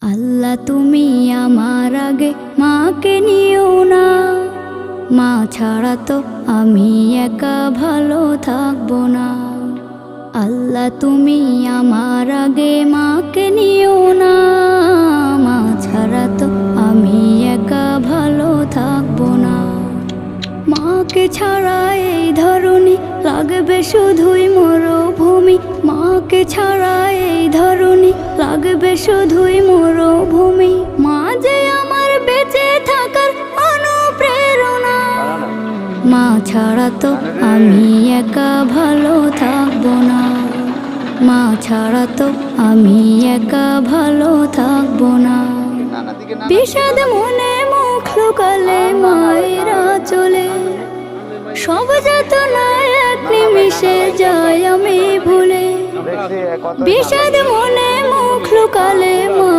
আল্লাহ তুমি আমার আগে মাকে নিও না, মা ছাড়া তো আমি একা ভালো থাকবো না। আল্লাহ তুমি আমার আগে মাকে নিও না, মা ছাড়া তো আমি একা ভালো থাকবো না। মাকে ছাড়া এই ধরনী লাগবে শুধুই মরুভূমি, মাকে ছাড়া এই ধরনী লাগবে শুধুই মরুভূমি। মা যে আমার বেঁচে থাকার অনুপ্রেরণা, মা ছাড়া তো আমি একা ভালো থাকবো না। মা ছাড়া তো আমি একা ভালো থাকবো না। বিষাদ মনে মুখ লুকালে মায়েরা চলে, সব যাতনা এক নিমিষে যায় আমি ভুলে। বিষাদ মনে মুখ লুকালে মা